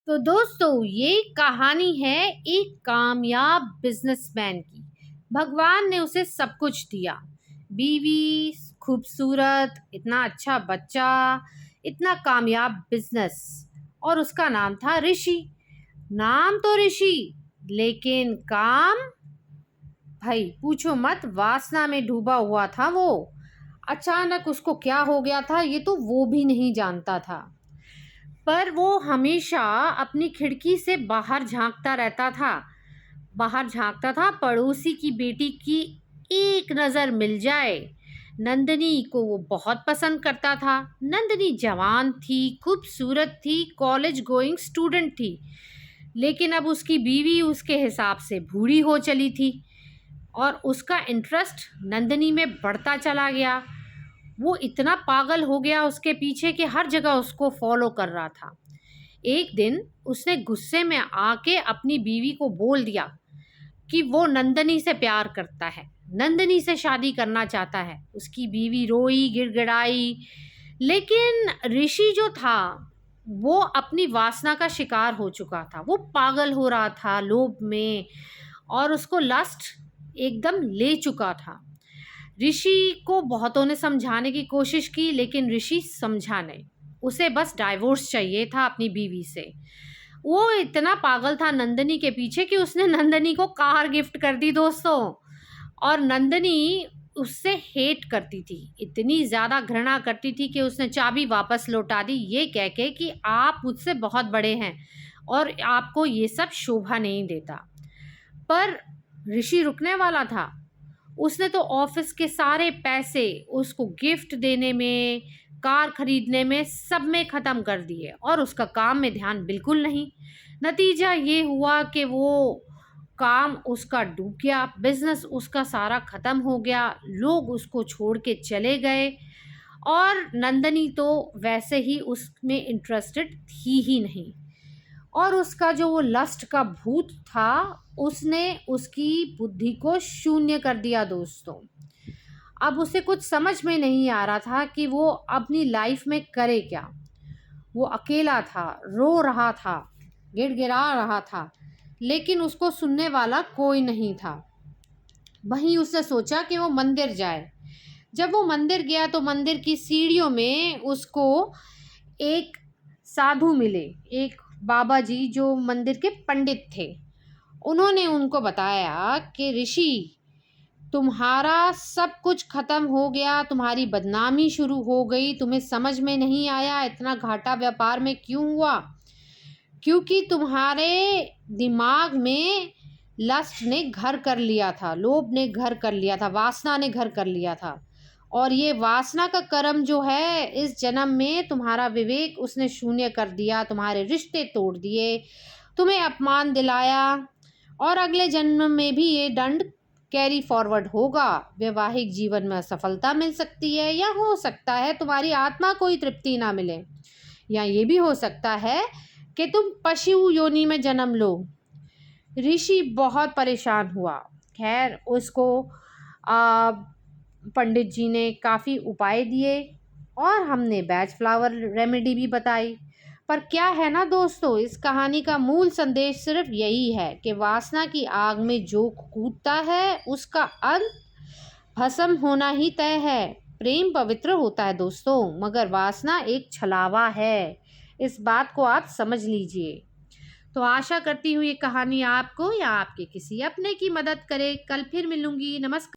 तो दोस्तों ये कहानी है एक कामयाब बिजनेसमैन की। भगवान ने उसे सब कुछ दिया, बीवी, खूबसूरत, इतना अच्छा बच्चा, इतना कामयाब बिजनेस। और उसका नाम था ऋषि। नाम तो ऋषि, लेकिन काम भाई पूछो मत, वासना में डूबा हुआ था वो। अचानक उसको क्या हो गया था ये तो वो भी नहीं जानता था। पर वो हमेशा अपनी खिड़की से बाहर झांकता रहता था। बाहर झांकता था, पड़ोसी की बेटी की एक नज़र मिल जाए। नंदनी को वो बहुत पसंद करता था। नंदनी जवान थी, खूबसूरत थी, कॉलेज गोइंग स्टूडेंट थी। लेकिन अब उसकी बीवी उसके हिसाब से बूढ़ी हो चली थी और उसका इंटरेस्ट नंदनी में बढ़ता चला गया। वो इतना पागल हो गया उसके पीछे कि हर जगह उसको फॉलो कर रहा था। एक दिन उसने गुस्से में आके अपनी बीवी को बोल दिया कि वो नंदनी से प्यार करता है, नंदनी से शादी करना चाहता है। उसकी बीवी रोई, गिड़गिड़ाई, लेकिन ऋषि जो था वो अपनी वासना का शिकार हो चुका था। वो पागल हो रहा था लोभ में और उसको लस्ट एकदम ले चुका था। ऋषि को बहुतों ने समझाने की कोशिश की, लेकिन ऋषि समझा नहीं। उसे बस डाइवोर्स चाहिए था अपनी बीवी से। वो इतना पागल था नंदनी के पीछे कि उसने नंदनी को कार गिफ्ट कर दी दोस्तों। और नंदनी उससे हेट करती थी, इतनी ज़्यादा घृणा करती थी कि उसने चाबी वापस लौटा दी, ये कह के कि आप मुझसे बहुत बड़े हैं और आपको ये सब शोभा नहीं देता। पर ऋषि रुकने वाला था। उसने तो ऑफिस के सारे पैसे उसको गिफ्ट देने में, कार खरीदने में, सब में ख़त्म कर दिए और उसका काम में ध्यान बिल्कुल नहीं। नतीजा ये हुआ कि वो काम उसका डूब गया, बिजनेस उसका सारा ख़त्म हो गया, लोग उसको छोड़ के चले गए और नंदनी तो वैसे ही उसमें इंटरेस्टेड थी ही नहीं। और उसका जो वो लस्ट का भूत था उसने उसकी बुद्धि को शून्य कर दिया दोस्तों। अब उसे कुछ समझ में नहीं आ रहा था कि वो अपनी लाइफ में करे क्या। वो अकेला था, रो रहा था, गिड़गिड़ा रहा था, लेकिन उसको सुनने वाला कोई नहीं था। वहीं उसने सोचा कि वो मंदिर जाए। जब वो मंदिर गया तो मंदिर की सीढ़ियों में उसको एक साधु मिले, एक बाबा जी जो मंदिर के पंडित थे। उन्होंने उनको बताया कि ऋषि, तुम्हारा सब कुछ ख़त्म हो गया, तुम्हारी बदनामी शुरू हो गई, तुम्हें समझ में नहीं आया इतना घाटा व्यापार में क्यों हुआ, क्योंकि तुम्हारे दिमाग में लस्ट ने घर कर लिया था, लोभ ने घर कर लिया था, वासना ने घर कर लिया था। और ये वासना का कर्म जो है इस जन्म में तुम्हारा विवेक उसने शून्य कर दिया, तुम्हारे रिश्ते तोड़ दिए, तुम्हें अपमान दिलाया और अगले जन्म में भी ये दंड कैरी फॉरवर्ड होगा। वैवाहिक जीवन में असफलता मिल सकती है, या हो सकता है तुम्हारी आत्मा को ही तृप्ति ना मिले, या ये भी हो सकता है कि तुम पशु योनि में जन्म लो। ऋषि बहुत परेशान हुआ। खैर उसको पंडित जी ने काफ़ी उपाय दिए और हमने बैच फ्लावर रेमेडी भी बताई। पर क्या है ना दोस्तों, इस कहानी का मूल संदेश सिर्फ यही है कि वासना की आग में जो कूदता है उसका अंत भस्म होना ही तय है। प्रेम पवित्र होता है दोस्तों, मगर वासना एक छलावा है। इस बात को आप समझ लीजिए। तो आशा करती हूँ ये कहानी आपको या आपके किसी अपने की मदद करे। कल फिर मिलूंगी। नमस्कार।